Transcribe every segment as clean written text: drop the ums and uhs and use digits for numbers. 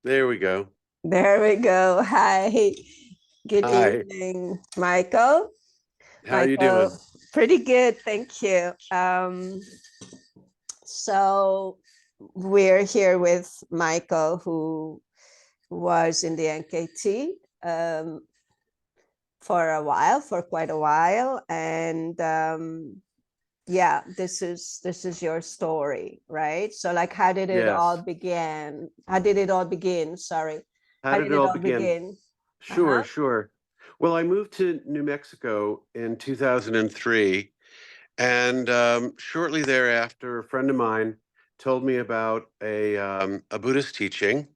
There we go. There we go. Hi. Good Hi. evening, Michael. How are you Michael, doing? pretty good. Thank you. So we're here with Michael, who was in the NKT for a while, for quite a while. And yeah, this is your story, right? So like how did it all Yes. begin? How did it all begin? Sorry. How How did did it it all all begin? begin? Sure, Uh-huh. sure. Well, I moved to New Mexico in 2003, and shortly thereafter, a friend of mine told me about a Buddhist teaching,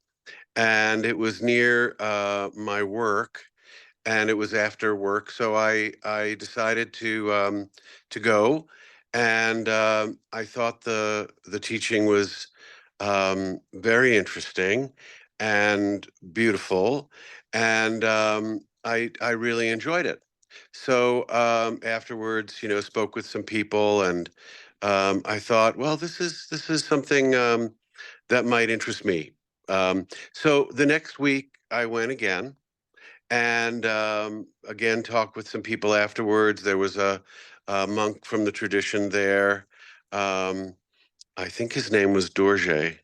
and it was near my work, and it was after work, so I decided to go, and I thought the teaching was very interesting and beautiful, and I really enjoyed it. So afterwards, spoke with some people, and I thought, well, this is something that might interest me. So the next week, I went again and again talked with some people afterwards. There was a monk from the tradition there. Um, I think his name was Dorje.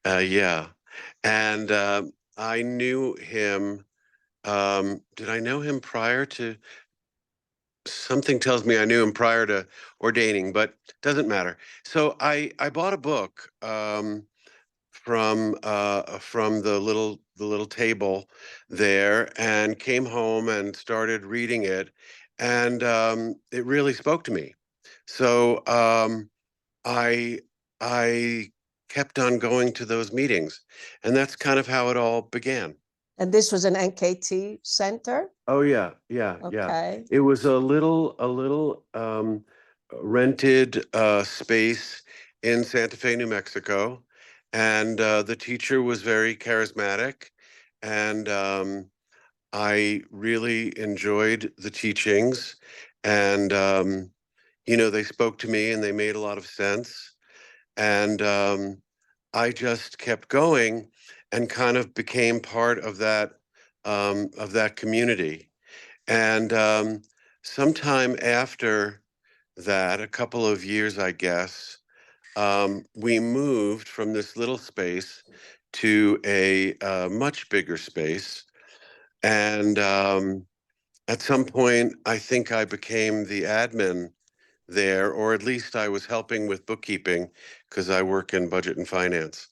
Yeah, and I knew him. Did I know him prior to? Something tells me I knew him prior to ordaining, but doesn't matter. So I bought a book. From the little table there, and came home and started reading it, and it really spoke to me. So I I kept on going to those meetings, and that's kind of how it all began. And this was an NKT center. Oh yeah, yeah, yeah. Okay. It was a little rented space in Santa Fe, New Mexico, and the teacher was very charismatic, and I really enjoyed the teachings, and they spoke to me and they made a lot of sense, and I just kept going and kind of became part of that community. And sometime after that, a couple of years, I guess, we moved from this little space to a much bigger space. And at some point, I think I became the admin there, or at least I was helping with bookkeeping because I work in budget and finance.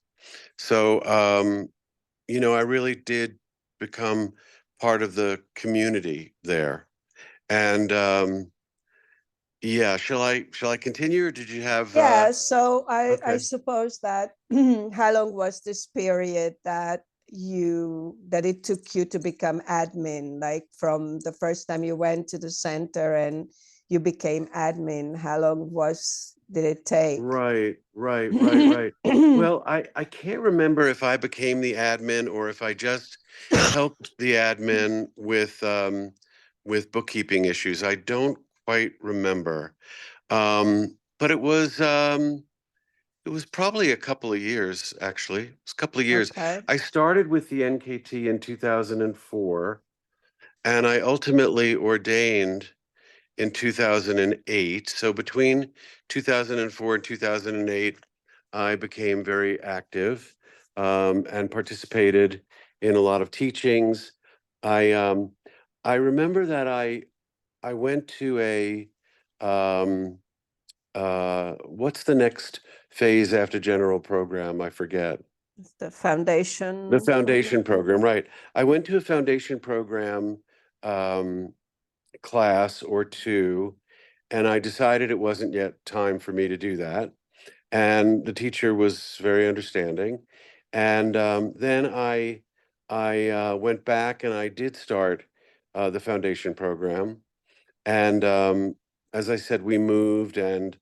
So, I really did become part of the community there. And yeah, shall I continue, or did you have Yeah, so I okay. suppose that how long was this period that it took you to become admin, like from the first time you went to the center and you became admin? How long was did it take? Right, right, right, right. Well, I can't remember if I became the admin or if I just helped the admin with bookkeeping issues. I don't quite remember. But it was probably a couple of years, actually. It was a couple of years. Okay. I started with the NKT in 2004, and I ultimately ordained in 2008. So between 2004 and 2008, I became very active and participated in a lot of teachings. I I remember that I went to a what's the next phase after general program? I forget. The The foundation foundation program. program, right. I went to a foundation program um, class or two, and I decided it wasn't yet time for me to do that. And the teacher was very understanding. And then I went back and I did start the foundation program. And as I said, we moved, and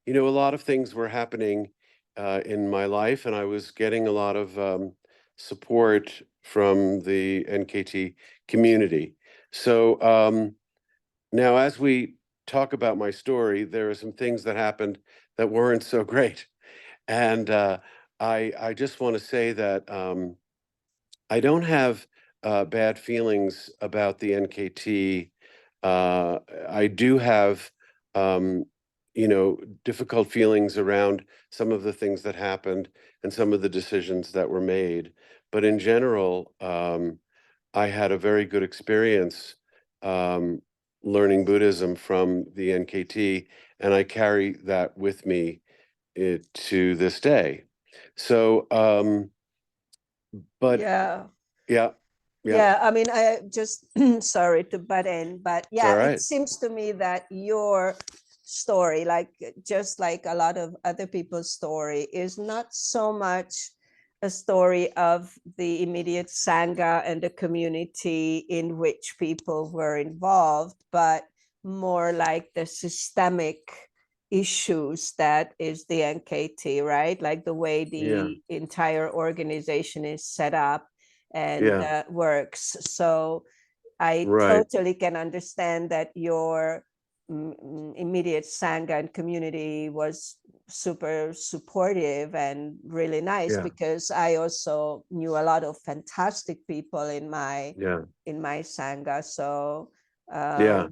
a lot of things were happening in my life, and I was getting a lot of support from the NKT community. So now, as we talk about my story, there are some things that happened that weren't so great, and I just want to say that. I don't have bad feelings about the NKT. I do have, um, difficult feelings around some of the things that happened and some of the decisions that were made. But in general, I had a very good experience um, learning Buddhism from the NKT, and I carry that with me to this day. So, but Yeah. yeah, yeah, Yeah, I mean, I just sorry to butt in, but it's all yeah, it right. seems to me that your story, like just like a lot of other people's story, is not so much a story of the immediate Sangha and the community in which people were involved, but more like the systemic issues that is the NKT, right? Like the way Yeah, the entire organization is set up and yeah, works. So I right. totally can understand that your immediate Sangha and community was super supportive and really nice, Yeah, because I also knew a lot of fantastic people yeah, in my Sangha. So yeah.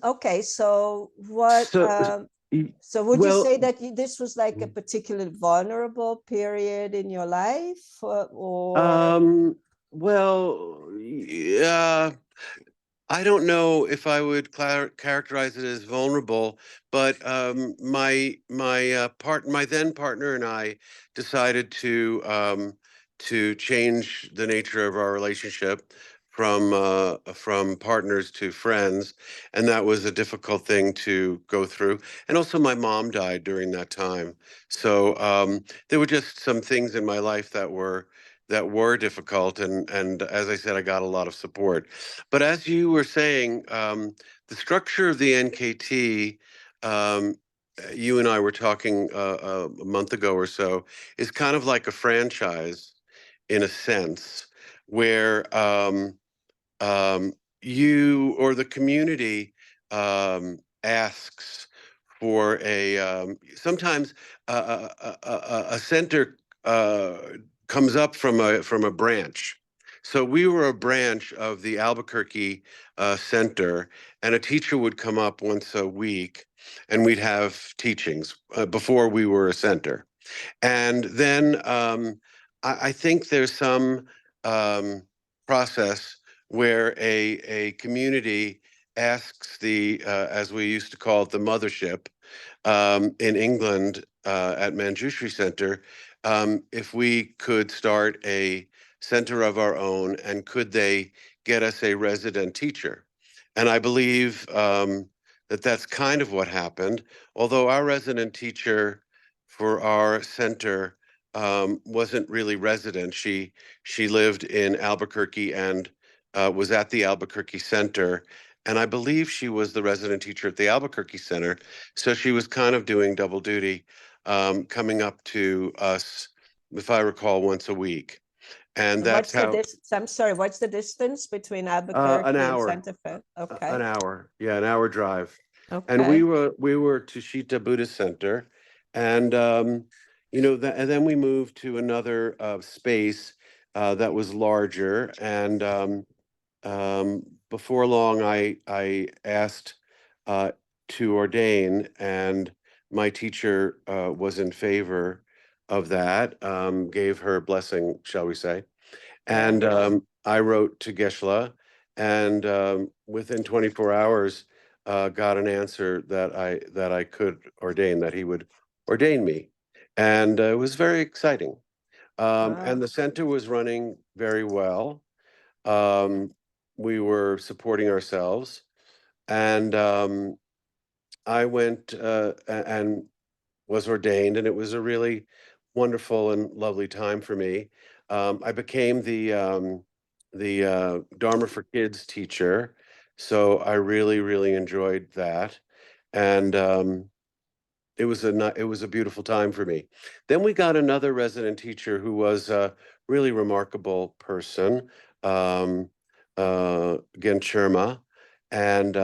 okay, so what So, y- so would you well, say that this was like a particularly vulnerable period in your life, or um, well, yeah. I don't know if I would characterize it as vulnerable, but my then partner and I decided to change the nature of our relationship from partners to friends, and that was a difficult thing to go through. And also, my mom died during that time, so there were just some things in my life that were difficult, and as I said, I got a lot of support. But as you were saying, the structure of the NKT, um, you and I were talking a month ago or so, is kind of like a franchise in a sense, where you or the community asks for sometimes a center comes up from a branch. So we were a branch of the Albuquerque center, and a teacher would come up once a week, and we'd have teachings before we were a center. And then I think there's some um, process where a community asks as we used to call it, the mothership in England at Manjushri Center, if we could start a center of our own, and could they get us a resident teacher? And I believe that that's kind of what happened, although our resident teacher for our center wasn't really resident. She lived in Albuquerque and was at the Albuquerque Center, and I believe she was the resident teacher at the Albuquerque Center. So she was kind of doing double duty, coming up to us, if I recall, once a week, and and that's what's the how distance? I'm sorry, what's the distance between an Albuquerque and hour, Santa Fe? an Okay. hour, yeah, an hour drive. And we Okay. were Tushita Buddhist Center, and and then we moved to another space that was larger. And before long, I asked uh, to ordain, and my teacher was in favor of that. Gave her blessing, shall we say? Yeah. And I wrote to Geshe-la, and within 24 hours, got an answer that I could ordain, that he would ordain me, and it was very exciting. And Wow. the center was running very well. Um, we were supporting ourselves, and I went and was ordained, and it was a really wonderful and lovely time for me. I became the Dharma for Kids teacher, so I really, really enjoyed that, and it was a beautiful time for me. Then we got another resident teacher who was a really remarkable person, um, Gen Sharma, and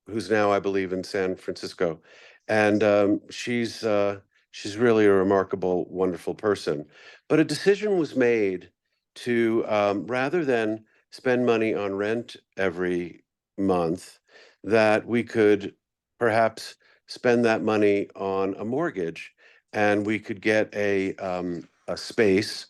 who's now, I believe, in San Francisco. And she's really a remarkable, wonderful person. But a decision was made to, rather than spend money on rent every month, that we could perhaps spend that money on a mortgage, and we could get a space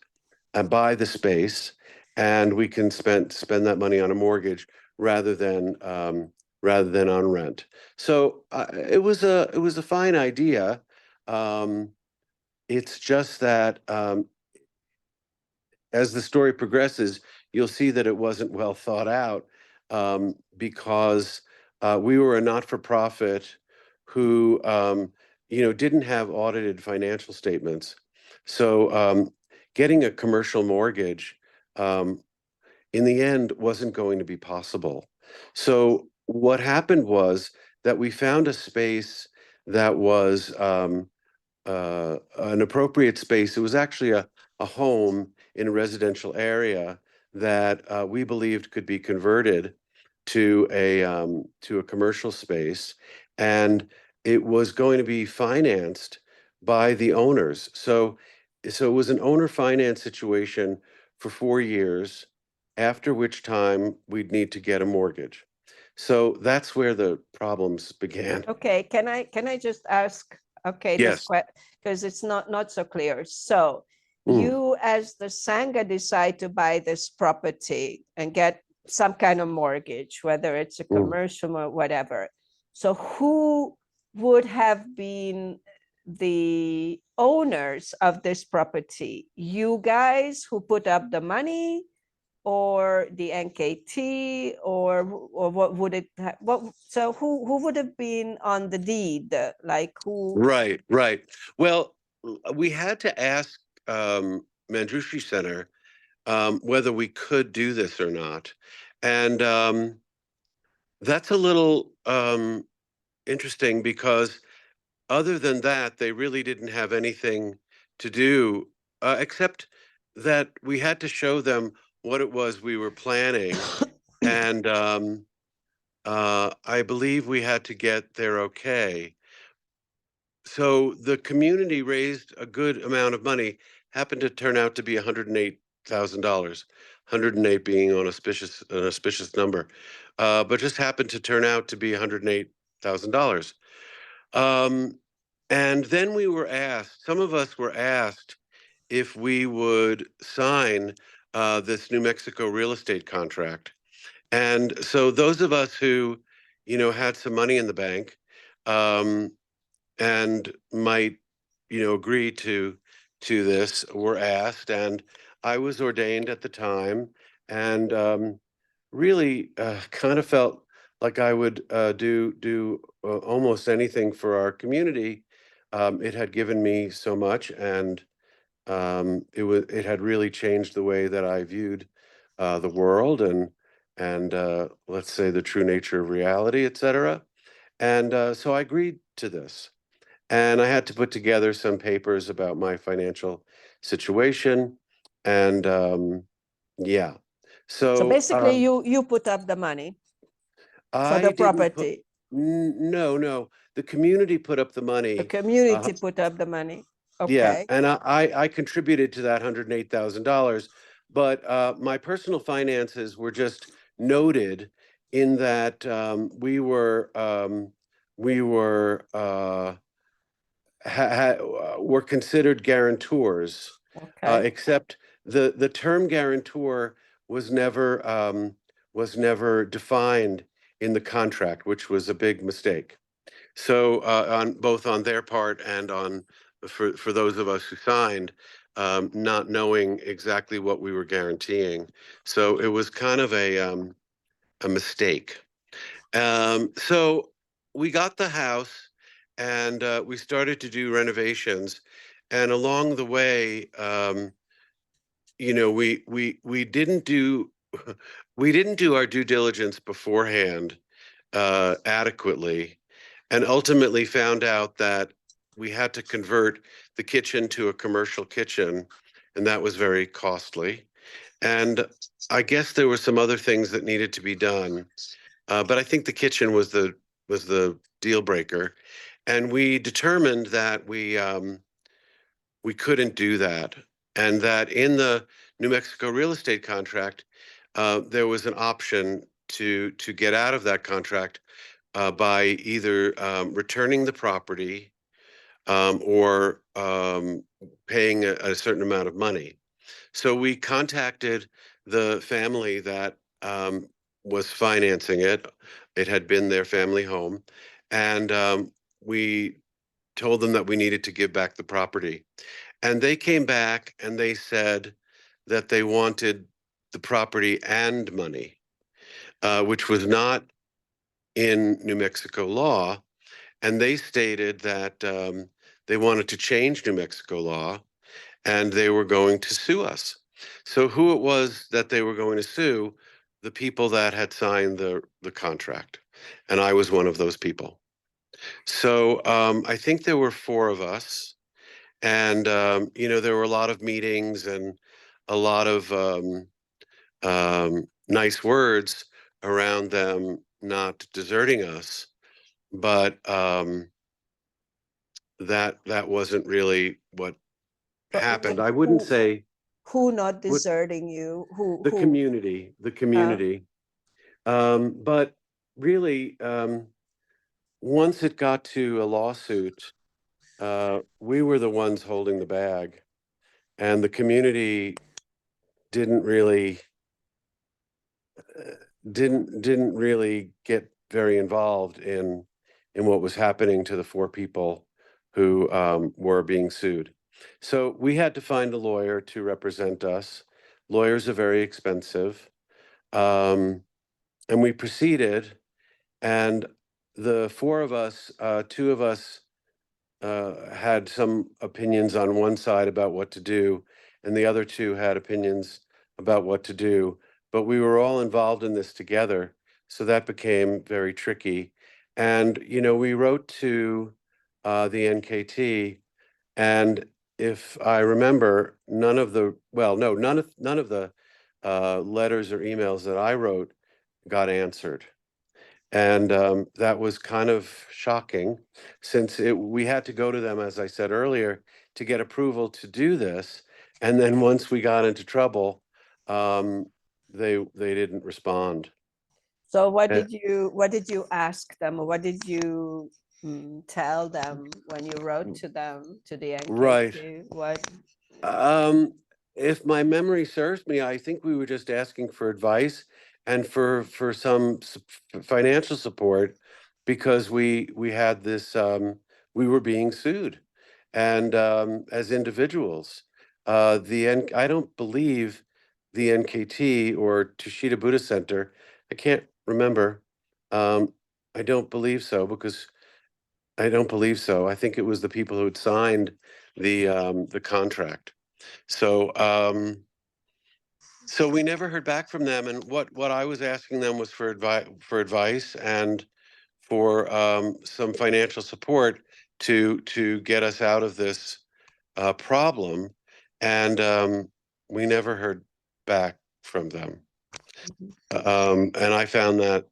and buy the space, and we can spend that money on a mortgage rather than on rent. So it was a fine idea. Um, it's just that as the story progresses, you'll see that it wasn't well thought out, because we were a not-for-profit who, didn't have audited financial statements. So getting a commercial mortgage, um, in the end, wasn't going to be possible. So what happened was that we found a space that was an appropriate space. It was actually a home in a residential area that we believed could be converted to a commercial space, and it was going to be financed by the owners. So it was an owner finance situation for 4 years, after which time we'd need to get a mortgage. So that's where the problems began. Okay, can I just ask, okay, this Yes. question, because it's not so clear. So Mm. you as the Sangha decide to buy this property and get some kind of mortgage, whether it's a commercial or whatever. So who would have been the owners of this property? You guys who put up the money, or the NKT, or what would it what, so who would have been on the deed, like who? Right, right. Well, we had to ask Manjushri Center whether we could do this or not, and that's a little interesting, because other than that, they really didn't have anything to do, except that we had to show them what it was we were planning, and I believe we had to get their okay. So the community raised a good amount of money, happened to turn out to be $108,000, 108 being an auspicious number, but just happened to turn out to be $108,000. And then we were asked, some of us were asked if we would sign this New Mexico real estate contract. And so those of us who, had some money in the bank, um, and might, agree to this, were asked, and I was ordained at the time, and really kind of felt like I would do almost anything for our community. It had given me so much, and it had really changed the way that I viewed the world, and let's say the true nature of reality, etc. And so I agreed to this. And I had to put together some papers about my financial situation. And yeah. So So basically you put up the money for I the didn't put, property, no, no. The community put up the the money. community put up the money. Yeah. Okay. And I contributed to that $108,000. But my personal finances were just noted in that we were considered guarantors, Okay. except the term guarantor was never defined in the contract, which was a big mistake. So on both on their part and on for those of us who signed, not knowing exactly what we were guaranteeing, so it was kind of a mistake. So we got the house, and we started to do renovations. And along the way, we didn't do we didn't do our due diligence beforehand adequately, and ultimately found out that we had to convert the kitchen to a commercial kitchen, and that was very costly. And I guess there were some other things that needed to be done. But I think the kitchen was the deal breaker, and we determined that we couldn't do that, and that in the New Mexico real estate contract, there was an option to get out of that contract by either returning the property or paying a certain amount of money. So we contacted the family that was financing it. It had been their family home, and we told them that we needed to give back the property. And they came back and they said that they wanted the property and money, which was not in New Mexico law. And they stated that they wanted to change New Mexico law and they were going to sue us. So who it was that they were going to sue? The people that had signed the contract. And I was one of those people. So I think there were four of us. And, there were a lot of meetings and a lot of nice words around them not deserting us. But that wasn't really what But happened. I wouldn't say who not what deserting you? the community, the community. But really, once it got to a lawsuit, we were the ones holding the bag, and the community didn't really didn't really get very involved in what was happening to the four people who were being sued. So we had to find a lawyer to represent us. Lawyers are very expensive. And we proceeded, and the four of us, two of us had some opinions on one side about what to do, and the other two had opinions about what to do. But we were all involved in this together, so that became very tricky. And we wrote to the NKT, and if I remember, none of the well, no, none of the letters or emails that I wrote got answered. And that was kind of shocking since we had to go to them, as I said earlier, to get approval to do this. And then once we got into trouble, they didn't respond. So what And- did you ask them, or what did you tell them when you wrote to them, to the right. NKT? What? Um, if my memory serves me, I think we were just asking for advice and for some financial support because we had this we were being sued, and as individuals, I don't believe the NKT or Tushita Buddhist Center. I can't remember. Um, I don't believe so because I don't believe so. I think it was the people who had signed the contract. So so we never heard back from them, and what I was asking them was for advice and for some financial support to get us out of this problem, and we never heard back from them. And I found that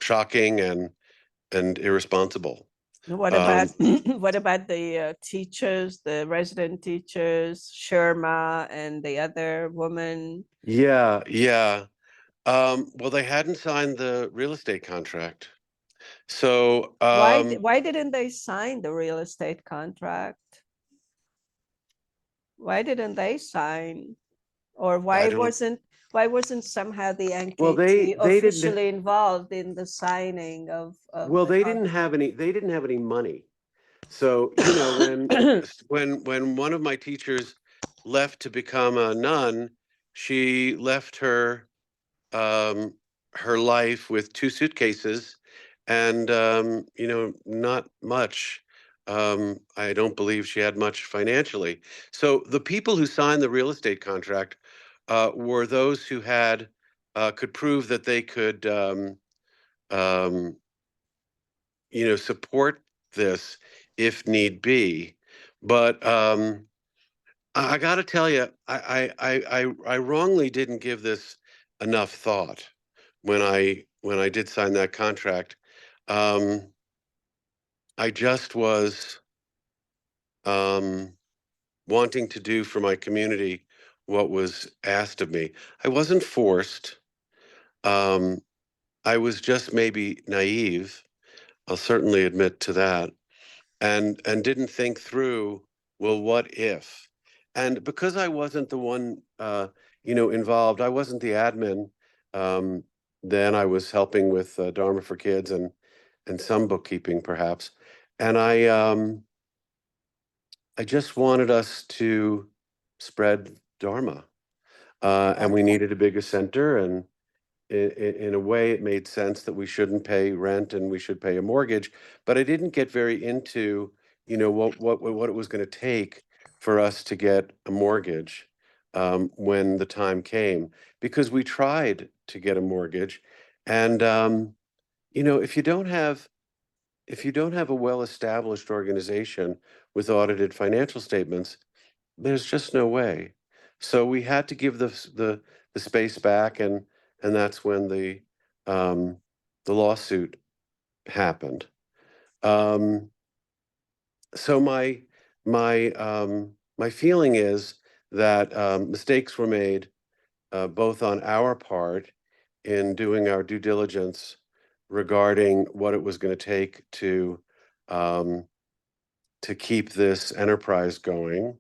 shocking and irresponsible. What about Um, what about the teachers, the resident teachers, Sherma and the other woman? yeah, yeah. Well, they hadn't signed the real estate contract. So, Why didn't they sign the real estate contract? Why didn't they sign? Or I don't, why wasn't somehow the well, NKT they didn't, officially involved in the signing of well, the contract? they didn't have any money. So, when one of my teachers left to become a nun, she left um, her life with two suitcases and, not much. I don't believe she had much financially. So the people who signed the real estate contract were those who could prove that they could, um, support this if need be. But I got to tell you, I wrongly didn't give this enough thought when I did sign that contract. Um, I just was wanting to do for my community what was asked of me. I wasn't forced. Um, I was just maybe naive. I'll certainly admit to that, and didn't think through, well, what if? And because I wasn't the one, involved, I wasn't the admin. Um, then I was helping with Dharma for Kids and some bookkeeping, perhaps. And I just wanted us to spread Dharma, and we needed a bigger center. And in a way, it made sense that we shouldn't pay rent and we should pay a mortgage. But I didn't get very into, what it was going to take for us to get a mortgage when the time came, because we tried to get a mortgage, and if you don't have a well-established organization with audited financial statements, there's just no way. So we had to give the space back, and that's when um, the lawsuit happened. Um, so my feeling is that mistakes were made, both on our part in doing our due diligence regarding what it was going to take um, to keep this enterprise going,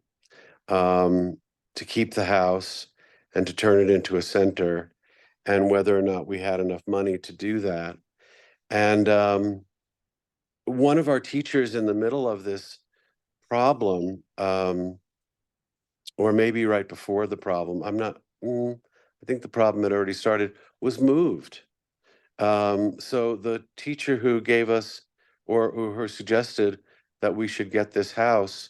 um, to keep the house and to turn it into a center, and whether or not we had enough money to do that. And one of our teachers in the middle of this problem, or maybe right before the problem, I think the problem had already started, was moved. So the teacher who gave us, or who suggested that we should get this house,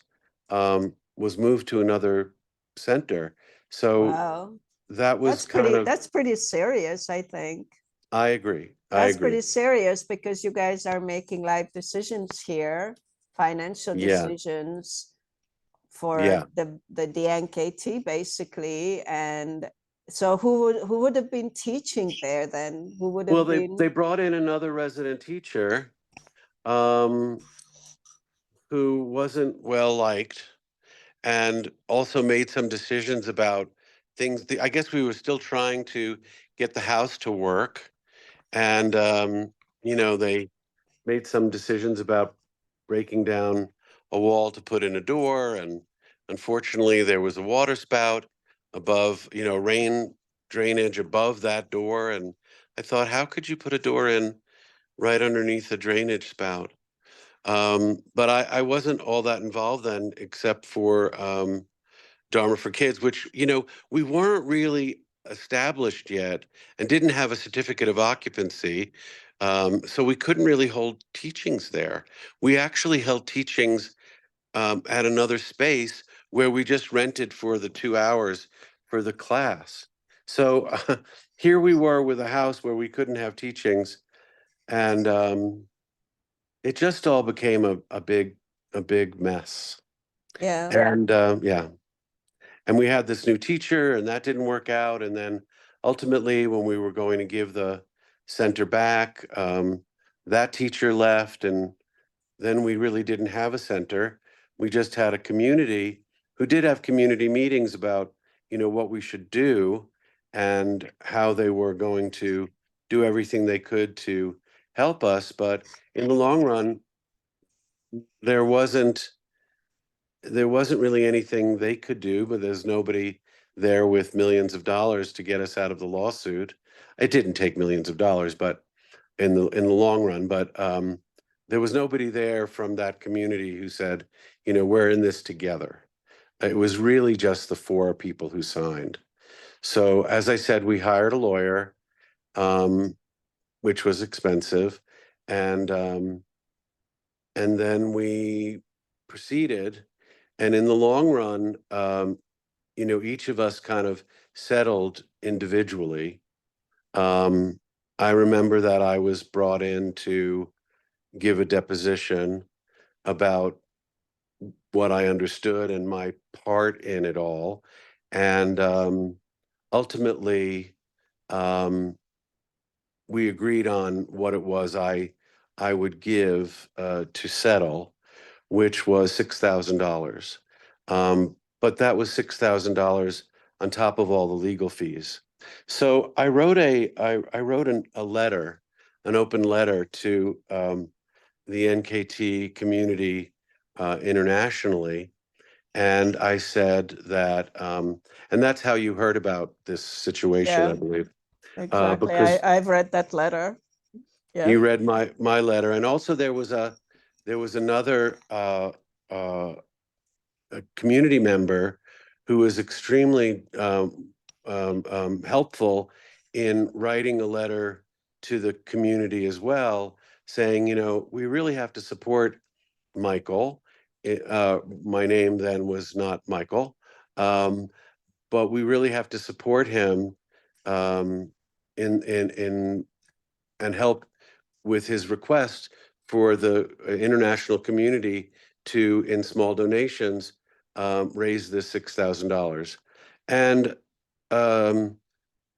was moved to another center. So Wow. that was kind of, That's pretty serious, I think. I agree. I That's agree. pretty serious because you guys are making life decisions here, financial Yeah. decisions for Yeah. the NKT basically. And so who would have been teaching there then? Who would Well, have they been? brought in another resident teacher, um, who wasn't well liked, and also made some decisions about things. I guess we were still trying to get the house to work, and they made some decisions about breaking down a wall to put in a door, and unfortunately there was a water spout above, rain drainage above that door. And I thought, how could you put a door in right underneath a drainage spout? But I wasn't all that involved then, except for Dharma for Kids, which, we weren't really established yet and didn't have a certificate of occupancy. So we couldn't really hold teachings there. We actually held teachings at another space where we just rented for the 2 hours for the class. So here we were with a house where we couldn't have teachings, and it just all became a big mess. Yeah. And yeah, and we had this new teacher, and that didn't work out. And then ultimately, when we were going to give the center back, that teacher left, and then we really didn't have a center. We just had a community who did have community meetings about, what we should do and how they were going to do everything they could to help us. But in the long run, there wasn't there wasn't really anything they could do, but there's nobody there with millions of dollars to get us out of the lawsuit. It didn't take millions of dollars, but in the long run, but there was nobody there from that community who said, we're in this together. It was really just the four people who signed. So as I said, we hired a lawyer, um, which was expensive, and then we proceeded. And in the long run, each of us kind of settled individually. Um, I remember that I was brought in to give a deposition about what I understood and my part in it all. And ultimately, um, we agreed on what it was I would give to settle, which was $6,000. But that was $6,000 on top of all the legal fees. So I wrote a letter, an open letter to the NKT community internationally, and I said that, and that's how you heard about this situation, I Yeah, believe, exactly. because I've read that letter. Yeah. you read my letter, and also there was another a community member who was extremely helpful in writing a letter to the community as well, saying, you know, we really have to support Michael. My name then was not Michael, um, but we really have to support him um, in and help with his request for the international community to, in small donations, raise this $6,000. And um,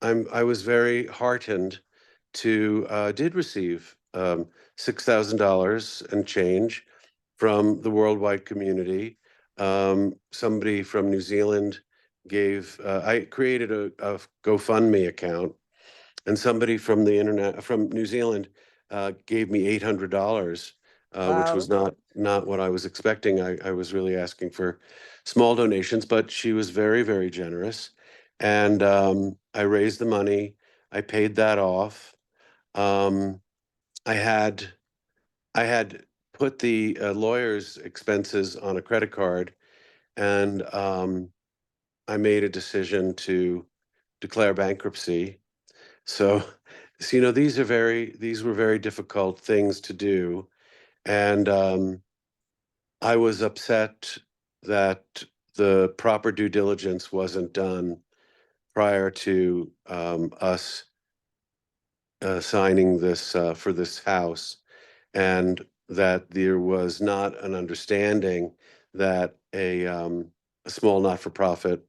I was very heartened to did receive $6,000 and change from the worldwide community. Somebody from New Zealand gave. I created a GoFundMe account, and somebody from the internet from New Zealand gave me $800, which was Wow. not what I was expecting. I was really asking for small donations, but she was very, very generous, and I raised the money. I paid that off. Um, I had I had put the lawyer's expenses on a credit card, and I made a decision to declare bankruptcy. So, so, you know, these were very difficult things to do. And I was upset that the proper due diligence wasn't done prior to us signing this for this house, and that there was not an understanding that a small not-for-profit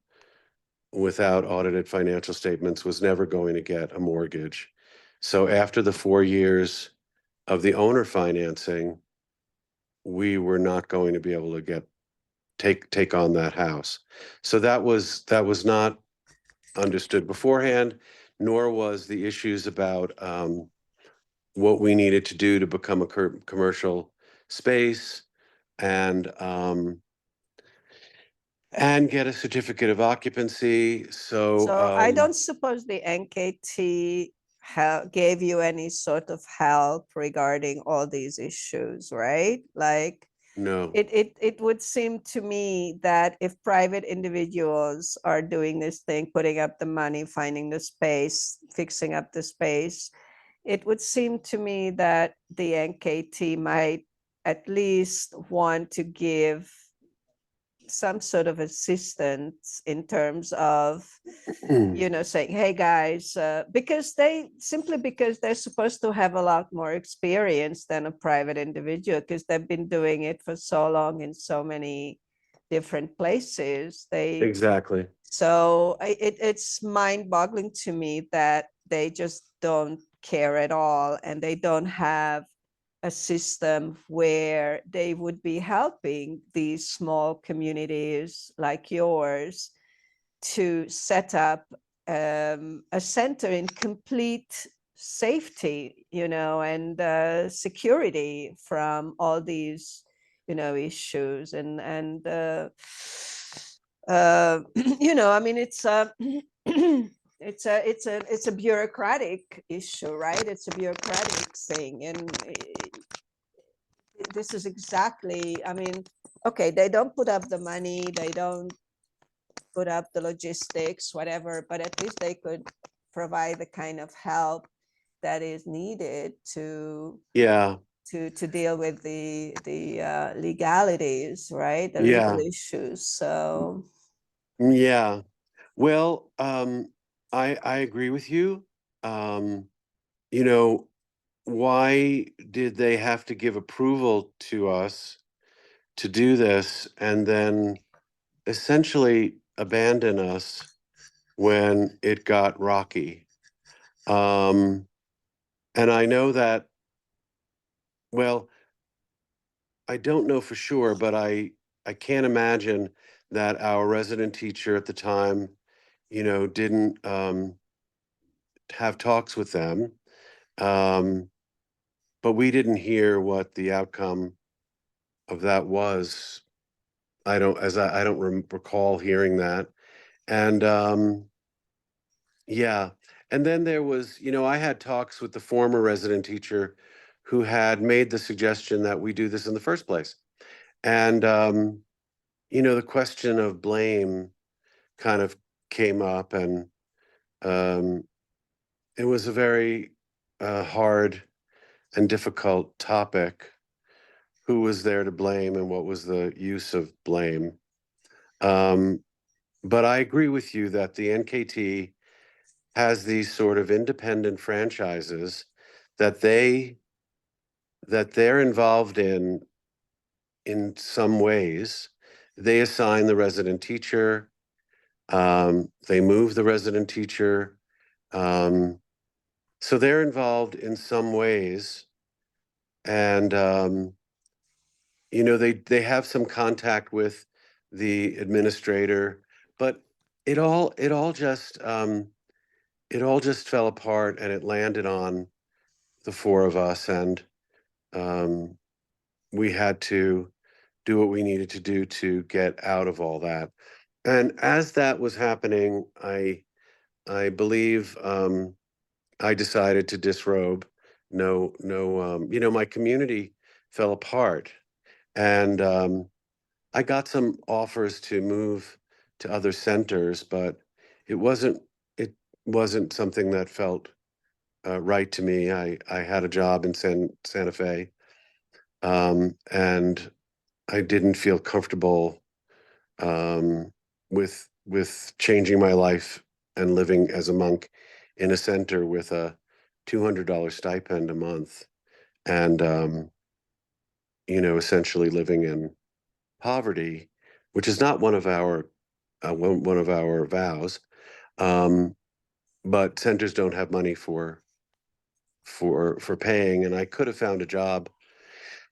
without audited financial statements was never going to get a mortgage. So after the 4 years of the owner financing, we were not going to be able to take on that house. So that was not understood beforehand, nor was the issues about what we needed to do to become a commercial space, and get a certificate of occupancy. So So I don't suppose the NKT gave you any sort of help regarding all these issues, right? Like no, it would seem to me that if private individuals are doing this thing, putting up the money, finding the space, fixing up the space, it would seem to me that the NKT might at least want to give some sort of assistance in terms of, you know, saying, hey guys, because they're supposed to have a lot more experience than a private individual, because they've been doing it for so long in so many different places. exactly. So it's mind-boggling to me that they just don't care at all, and they don't have a system where they would be helping these small communities like yours to set up a center in complete safety, you know, and security from all these, you know, issues. You know, I mean, it's it's a bureaucratic issue, right? It's a bureaucratic thing, and this is exactly, I mean, okay, they don't put up the money, they don't put up the logistics, whatever, but at least they could provide the kind of help that is needed Yeah, to deal with the legalities, right? The legal yeah, issues. So yeah. Well, I agree with you. Um, you know, why did they have to give approval to us to do this and then essentially abandon us when it got rocky? Um, and I know that, well, I don't know for sure, but I can't imagine that our resident teacher at the time didn't have talks with them. Um, but we didn't hear what the outcome of that was. I don't recall hearing that. And yeah. And then there was, I had talks with the former resident teacher who had made the suggestion that we do this in the first place. And, the question of blame kind of came up, and um, it was a very hard and difficult topic. Who was there to blame and what was the use of blame? Um, but I agree with you that the NKT has these sort of independent franchises that they're involved in some ways. They assign the resident teacher. They move the resident teacher. Um, so they're involved in some ways, and they have some contact with the administrator, but it all just fell apart, and it landed on the four of us, and um, we had to do what we needed to do to get out of all that. And as that was happening, I believe I decided to disrobe. No, no, my community fell apart, and I got some offers to move to other centers, but it wasn't it wasn't something that felt right to me. I had a job in Santa Fe, and I didn't feel comfortable with changing my life and living as a monk in a center with a $200 stipend a month, and essentially living in poverty, which is not one of our one of our vows. Um, but centers don't have money for paying, and I could have found a job,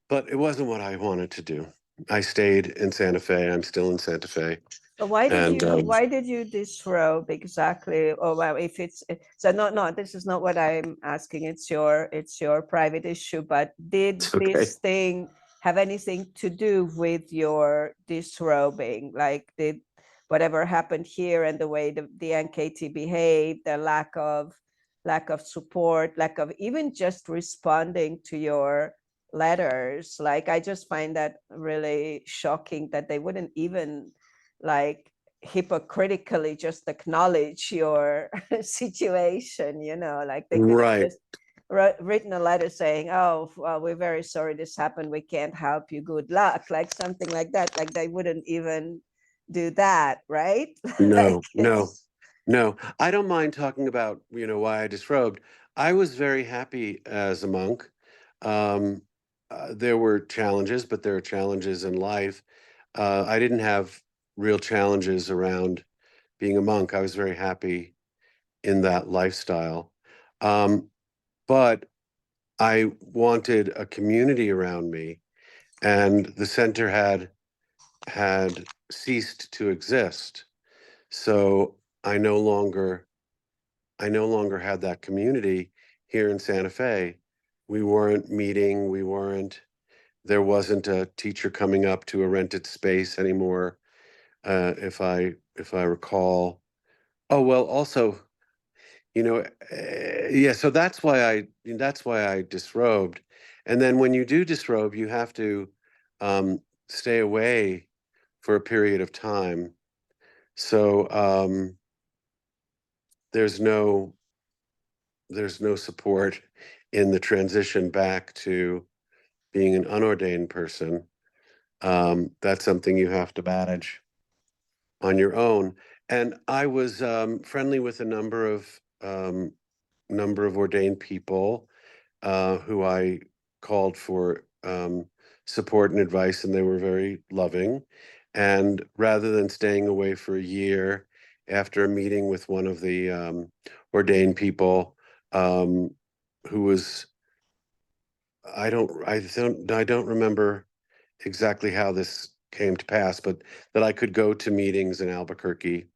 but it wasn't what I wanted to do. I stayed in Santa Fe. I'm still in Santa Fe, But and why did you disrobe exactly? Oh well, if it's so, no, this is not what I'm asking. It's your private issue. But did it's okay. this thing have anything to do with your disrobing? Like, did whatever happened here and the way the NKT behaved, the lack of support, lack of even just responding to your letters? Like, I just find that really shocking that they wouldn't even like hypocritically just acknowledge your situation, like they could have Right. just written a letter saying, oh, well, we're very sorry this happened, we can't help you, good luck, like something like that. Like they wouldn't even do that, right? Like No, no, it's no. I don't mind talking about, why I disrobed. I was very happy as a monk. Um, there were challenges, but there are challenges in life. I didn't have real challenges around being a monk. I was very happy in that lifestyle. Um, but I wanted a community around me, and the center had ceased to exist. So I no longer I no longer had that community here in Santa Fe. We weren't meeting, there wasn't a teacher coming up to a rented space anymore, if I recall. Oh, well, also, yeah, so that's why I disrobed. And then when you do disrobe, you have to um, stay away for a period of time. So there's no there's no support in the transition back to being an unordained person. That's something you have to manage on your own. And I was friendly with a number of ordained people who I called for support and advice, and they were very loving. And rather than staying away for a year after a meeting with one of the ordained people, um, who was I don't remember exactly how this came to pass, but that I could go to meetings in Albuquerque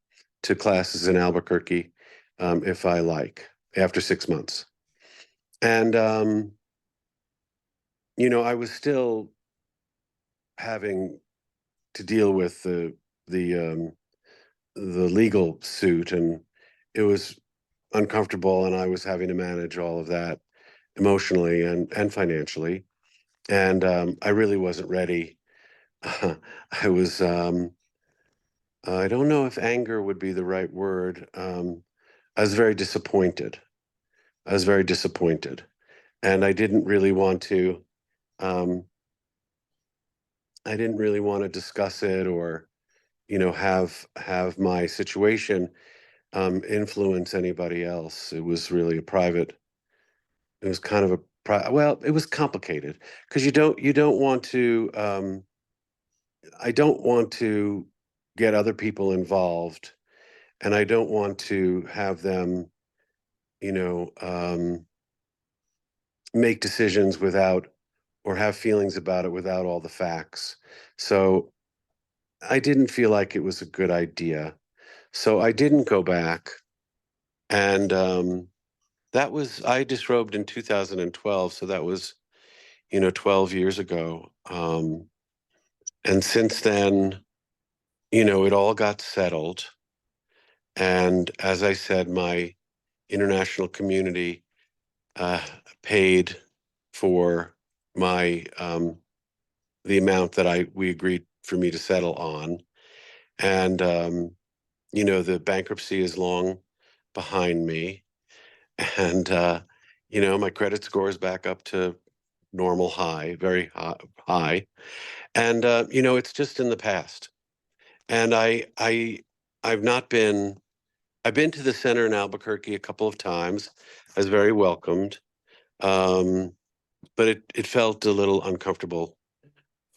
to classes in Albuquerque if I like, after 6 months. And, I was still having to deal with the legal suit, and it was uncomfortable, and I was having to manage all of that emotionally and financially. And I really wasn't ready. I was, I don't know if anger would be the right word. I was very disappointed. I was very disappointed. And um, I didn't really want to discuss it, or, have my situation influence anybody else. It was really it was kind of well, it was complicated because you don't want to, I don't want to get other people involved, and I don't want to have them, you know, um, make decisions without, or have feelings about it without all the facts. So I didn't feel like it was a good idea. So I didn't go back. And I disrobed in 2012. So that was, 12 years ago. And since then, it all got settled. And as I said, my international community uh, paid for my the amount that we agreed for me to settle on. And the bankruptcy is long behind me, and my credit score is back up to normal high, very high. And it's just in the past. And I've not been I've been to the center in Albuquerque a couple of times. I was very welcomed. Um, but it felt a little uncomfortable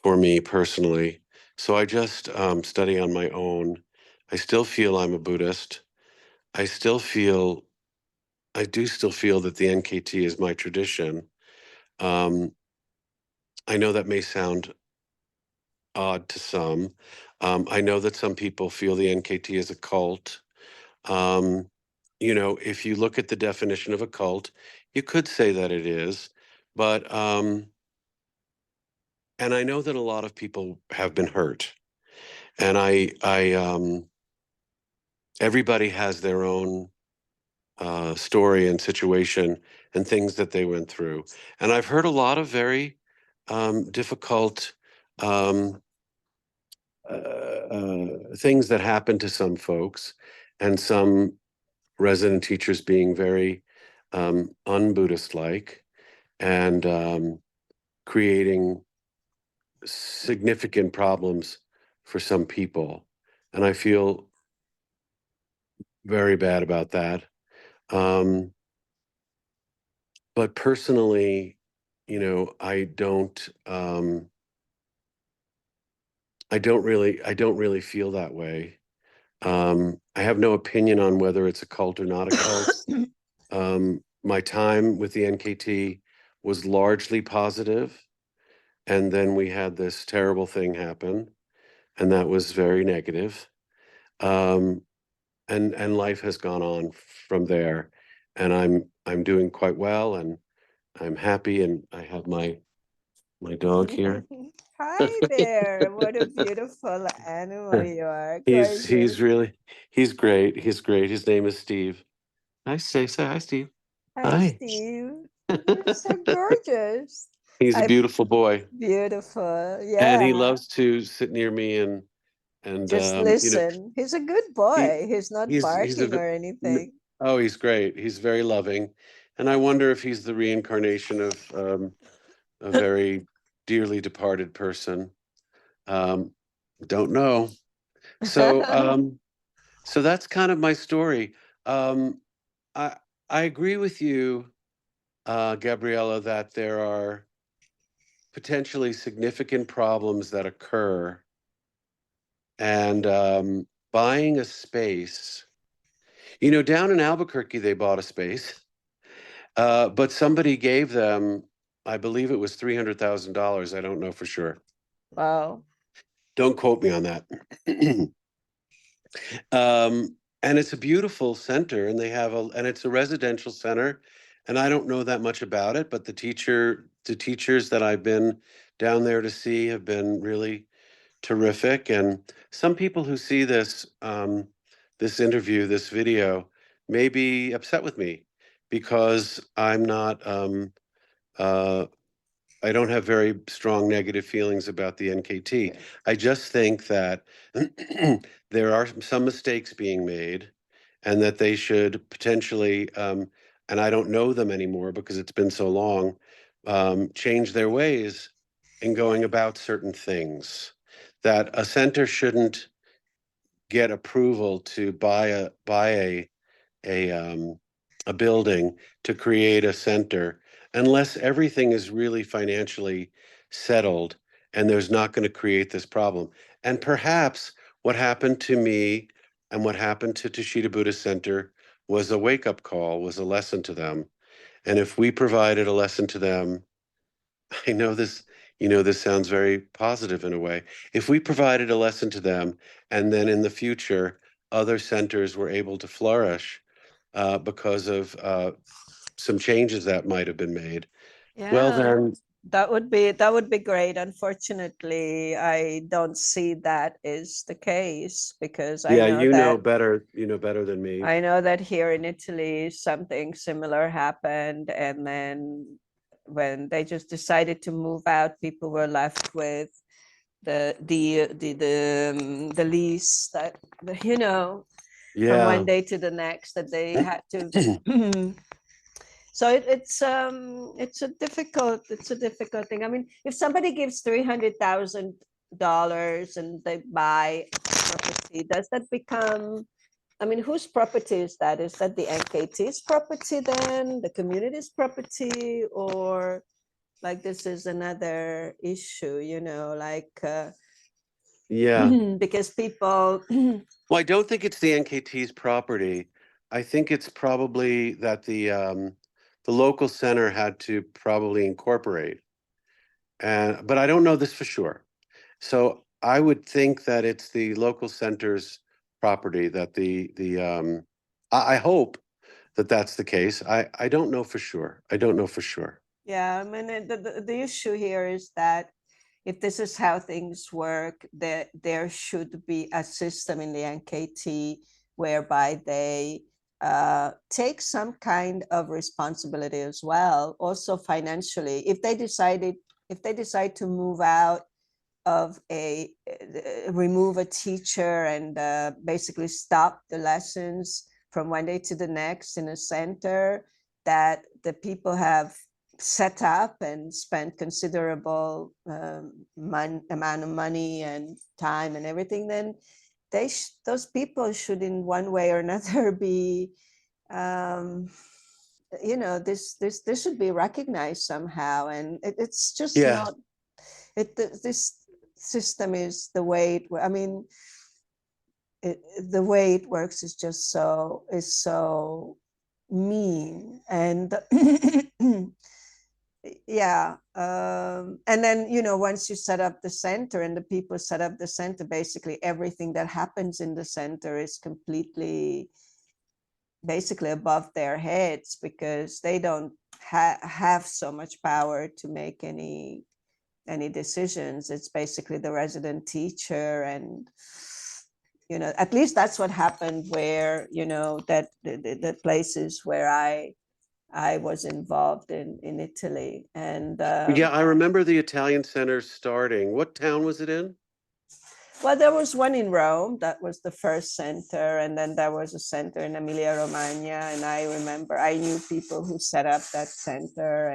for me personally. So I just study on my own. I still feel I'm a Buddhist. I still feel, I do still feel that the NKT is my tradition. Um, I know that may sound odd to some. I know that some people feel the NKT is a cult. Um, if you look at the definition of a cult, you could say that it is, but and I know that a lot of people have been hurt, and everybody has their own story and situation and things that they went through, and I've heard a lot of very difficult um, things that happen to some folks, and some resident teachers being very un-Buddhist like, and creating significant problems for some people. And I feel very bad about that. Um, but personally, I don't really feel that way. I have no opinion on whether it's a cult or not a cult. My time with the NKT was largely positive, and then we had this terrible thing happen, and that was very negative. Um, and life has gone on from there, and I'm doing quite well, and I'm happy, and I have my dog here. Hi there. What a beautiful animal you are. He's Gorgeous. really he's great. He's great. His name is Steve. Nice. Say hi, Steve. Hi, Hi. Steve. You're so gorgeous. He's a I beautiful boy, beautiful. and he Yeah. loves to sit near me, and Just listen. He's a good he boy. He's not he's barking or anything. oh, he's great. He's very loving, and I wonder if he's the reincarnation of a very dearly departed person. Um, don't know. So so that's kind of my story. Um, I I agree with you, Gabriella, that there are potentially significant problems that occur, and buying a space. Down in Albuquerque, they bought a space, but somebody gave them, I believe it was $300,000. I don't know for sure. Wow. Don't quote me on that. um, and it's a beautiful center, and and it's a residential center, and I don't know that much about it, but the teachers that I've been down there to see have been really terrific. And some people who see this interview, this video, may be upset with me because I'm not uh, I don't have very strong negative feelings about the NKT. I just think that there are some mistakes being made, and that they should potentially, and I don't know them anymore because it's been so long, change their ways in going about certain things. That a center shouldn't get approval to a a building to create a center unless everything is really financially settled and there's not going to create this problem. And perhaps what happened to me and what happened to Toshida Buddhist Center was a wake-up call, was a lesson to them. And if we provided a lesson to them, I know this, this sounds very positive in a way. If we provided a lesson to them, and then in the future, other centers were able to flourish because of some changes that might have been made, well, Yeah, then, that would be great. Unfortunately, I don't see that is the case because yeah, you know better than me. I know that here in Italy something similar happened, and then when they just decided to move out, people were left with the lease that from one Yeah, day to the next that they had to. So it's a difficult thing. I mean, if somebody gives $300,000 and they buy property, does that become, I mean, whose property is that? Is that the NKT's property then, the community's property, or like this is another issue, like yeah. because people, Well, I don't think it's the NKT's property. I think it's probably that the local center had to probably incorporate, and but I don't know this for sure. So I would think that it's the local center's property that I hope that that's the case. I don't know for sure. I don't know for sure. yeah, I mean, the issue here is that if this is how things work, that there should be a system in the NKT whereby they take some kind of responsibility as well, also financially. If they decide to move out of remove a teacher and basically stop the lessons from one day to the next in a center that the people have set up and spent considerable amount of money and time and everything, then those people should in one way or another be um, this should be recognized somehow, and it's just Yeah, not this system is the way I mean the way it works is just so mean. And yeah, and then once you set up the center and the people set up the center, basically everything that happens in the center is completely basically above their heads because they don't have so much power to make any decisions. It's basically the resident teacher, and at least that's what happened where that the places where I was involved in Italy. And yeah. I remember the Italian center starting. What town was it in? well, there was one in Rome that was the first center, and then there was a center in Emilia Romagna, and I remember I knew people who set up that center,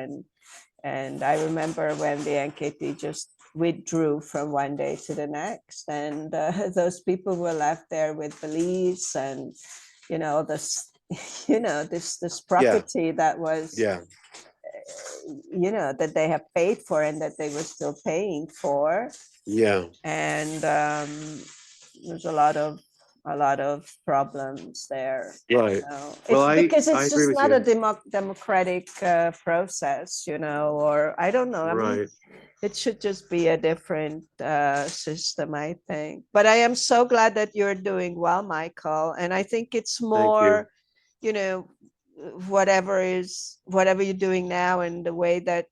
and I remember when the NKT just withdrew from one day to the next, and those people were left there with beliefs and this this Yeah, property that was yeah, that they have paid for and that they were still paying for. yeah. And there's a lot of a lot of problems there. Right. Well, It's because I it's agree just with not a you. democratic process, or I don't know. I mean, Right. it should just be a different system, I think. But I am so glad that you're doing well, Michael. And I think it's Thank you. more, you know, whatever you're doing now and the way that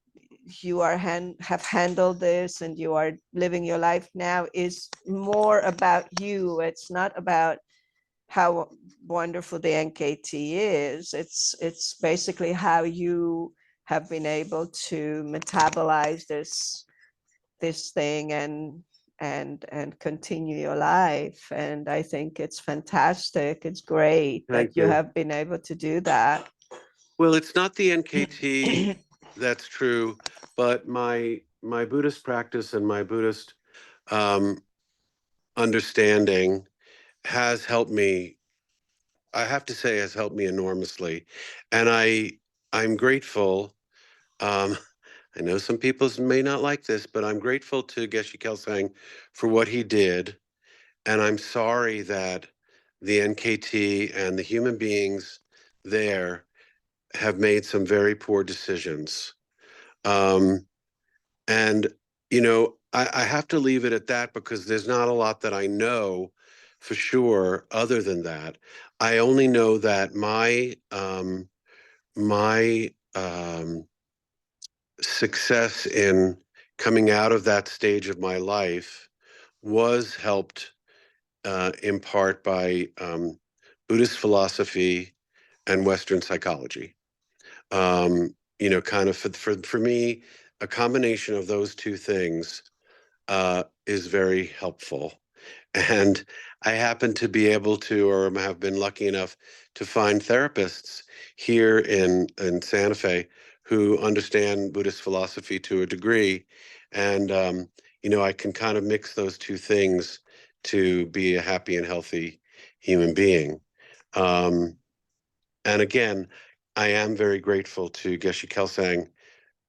you have handled this and you are living your life now is more about you. It's not about how wonderful the NKT is. It's basically how you have been able to metabolize this thing and continue your life. And I think it's fantastic. It's great that Thank you you. have been able to do that. Well, it's not the NKT that's true, but my Buddhist practice and my Buddhist um, understanding has helped me. I have to say, has helped me enormously, and I'm grateful. Um, I know some people may not like this, but I'm grateful to Geshe Kelsang for what he did, and I'm sorry that the NKT and the human beings there have made some very poor decisions. Um, and, I have to leave it at that because there's not a lot that I know for sure other than that. I only know that my success in coming out of that stage of my life was helped in part by Buddhist philosophy and Western psychology. Kind of for me, a combination of those two things is very helpful. And I happen to be able to, or have been lucky enough to find therapists here in Santa Fe who understand Buddhist philosophy to a degree. And, I can kind of mix those two things to be a happy and healthy human being. Um, and again, I am very grateful to Geshe Kelsang,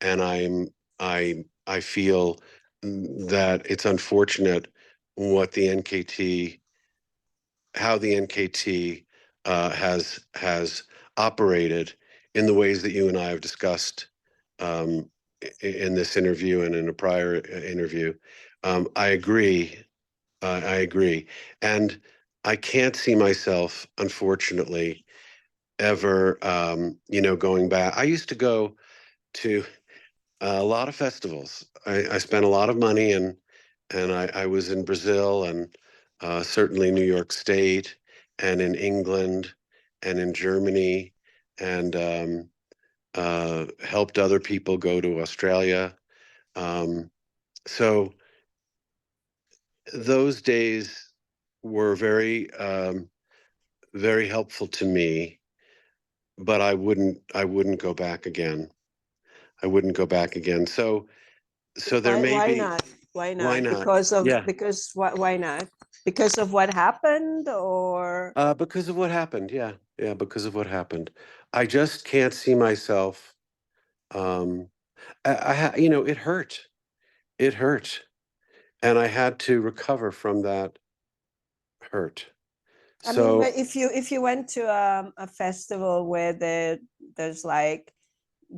and I feel that it's unfortunate what the NKT, how the NKT has operated in the ways that you and I have discussed um, in this interview and in a prior interview. I agree. I agree, and I can't see myself, unfortunately, ever, going back. I used to go to a lot of festivals. I spent a lot of money, and I was in Brazil and certainly New York State and in England and in Germany and helped other people go to Australia. Um, so those days were very helpful to me, but I wouldn't go back again. I wouldn't go back again. So there may Why be. not? Why Why not? not? Because of Yeah. because what? Why not? Because of what happened, or Because of what happened. Yeah. Yeah. Because of what happened. I just can't see myself. Um, it hurt. It hurt. And I had to recover from that hurt. I mean, So, if you went to a festival where there's like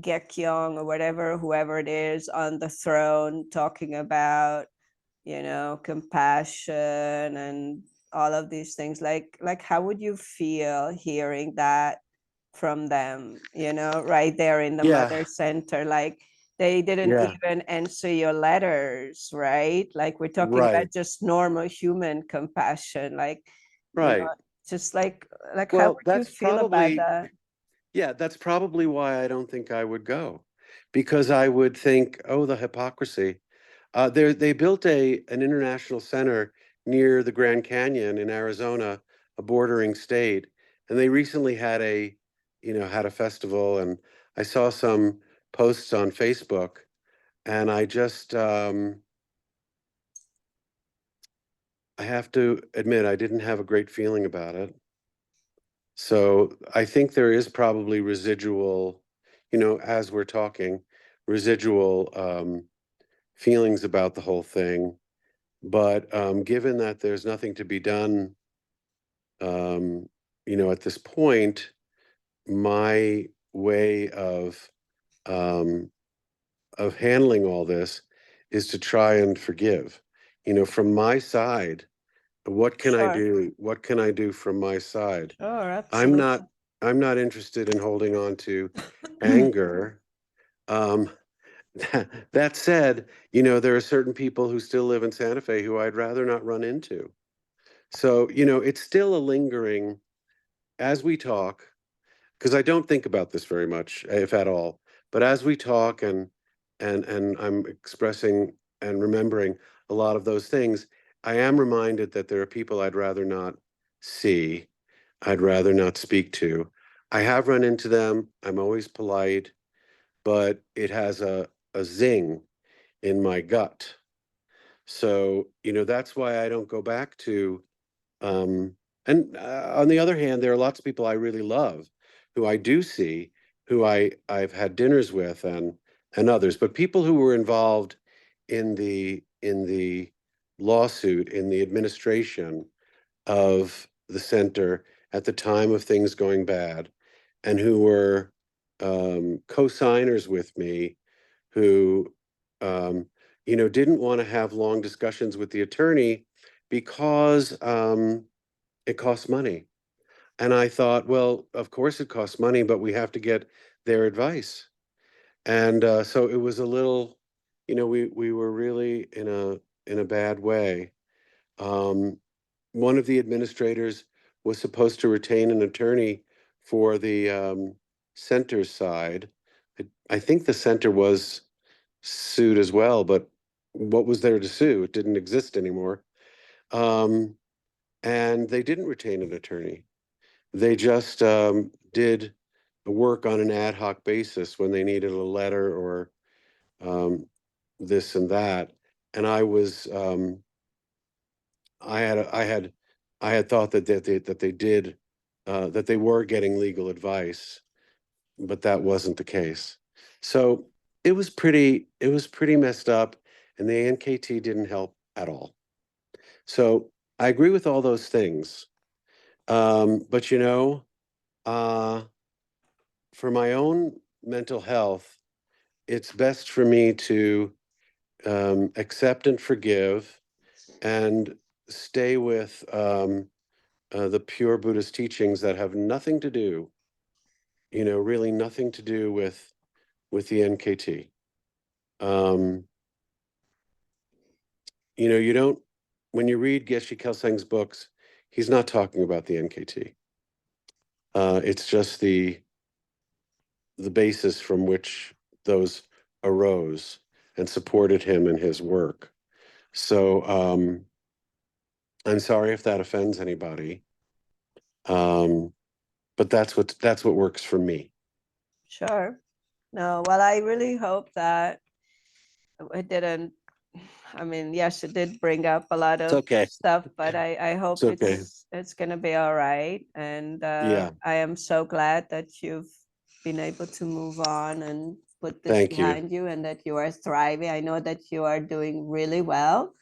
Gekyong or whatever, whoever it is on the throne talking about, compassion and all of these things, like how would you feel hearing that from them, right there in the yeah. mother center? Like they didn't Yeah. even answer your letters, right? Like we're talking about Right. just normal human compassion, like, Right. just like how Well, would you that's feel about probably, that? yeah, that's probably why I don't think I would go because I would think, oh, the hypocrisy. They built an international center near the Grand Canyon in Arizona, a bordering state, and they recently had a festival, and I saw some posts on Facebook, and I have to admit I didn't have a great feeling about it. So I think there is probably residual, as we're talking, residual feelings about the whole thing. But given that there's nothing to be done at this point, my way um, of handling all this is to try and forgive. From my side, what can I Sure. do? What can I do from my side? Sure, I'm absolutely. not I'm not interested in holding on to anger. Um, that said, there are certain people who still live in Santa Fe who I'd rather not run into. So, it's still a lingering as we talk, because I don't think about this very much, if at all. But as we talk and I'm expressing and remembering a lot of those things, I am reminded that there are people I'd rather not see, I'd rather not speak to. I have run into them. I'm always polite, but it has a zing in my gut. So, that's why I don't go back to um, and on the other hand, there are lots of people I really love who I do see, who I've had dinners with and others, but people who were involved in the lawsuit, in the administration of the center at the time of things going bad, and who were co-signers with me, who um, didn't want to have long discussions with the attorney because it costs money. And I thought, well, of course it costs money, but we have to get their advice. And so it was a little, we were really in a bad way. Um, One of the administrators was supposed to retain an attorney for the center's side. I think the center was sued as well, but what was there to sue? It didn't exist anymore. Um, and they didn't retain an attorney. They just did work on an ad hoc basis when they needed a letter or um, this and that. And I had, I had thought that they were getting legal advice, but that wasn't the case. So it was pretty messed up, and the NKT didn't help at all. So I agree with all those things. But uh, for my own mental health, it's best for me to accept and forgive and stay with the pure Buddhist teachings that have nothing to do, really nothing to do with the NKT. Um, you don't when you read Geshe Kelsang's books, he's not talking about the NKT. It's just the basis from which those arose and supported him in his work. So I'm sorry if that offends anybody, um, but that's what works for me. Sure. No, well, I really hope that it didn't. I mean, yes, it did bring up a lot It's of okay. stuff, but I It's hope okay. it's gonna be all right. And Yeah. I am so glad that you've been able to move on and put this Thank you. behind you and that you are thriving. I know that you are doing really well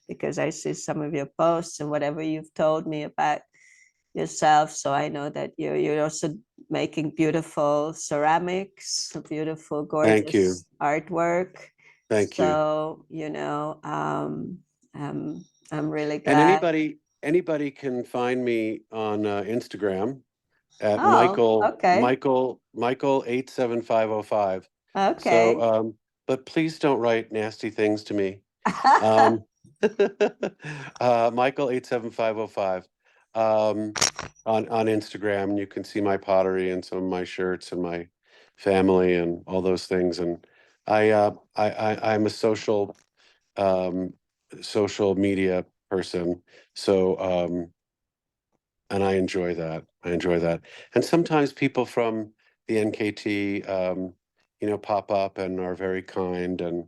because I see some of your posts and whatever you've told me about yourself. So I know that you're also making beautiful ceramics, beautiful, Thank you. gorgeous artwork. Thank you. So, I'm really And glad. anybody can find me on Instagram at Oh, okay. Michael 87505. So, Okay. but please don't write nasty things to me. Um, Michael 87505 on Instagram, and you can see my pottery and some of my shirts and my family and all those things. And I'm a um, social media person, so and I enjoy that. I enjoy that. And sometimes people from the NKT, pop up and are very kind and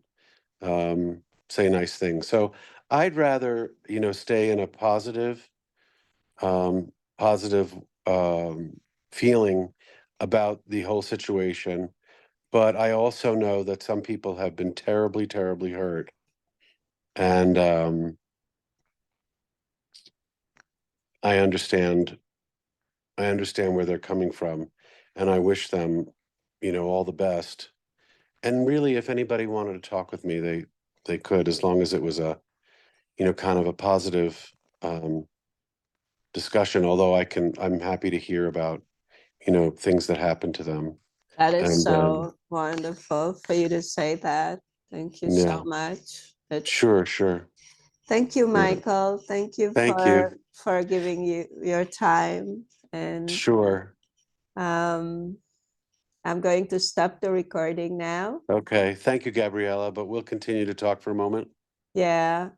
say nice things. So I'd rather, stay in a um, positive feeling about the whole situation. But I also know that some people have been terribly, terribly hurt. And I understand. I understand where they're coming from, and I wish them, all the best. And really, if anybody wanted to talk with me, they could, as long as it was a, kind of a positive discussion. Although I'm happy to hear about, things that happen to them. That is And so wonderful for you to say that. Thank you so yeah, much. sure. Thank you, Yeah. Michael. Thank you Thank you. for giving you your time. And Sure. um, I'm going to stop the recording now. Okay. Thank you, Gabriella, but we'll continue to talk for a moment. Yeah.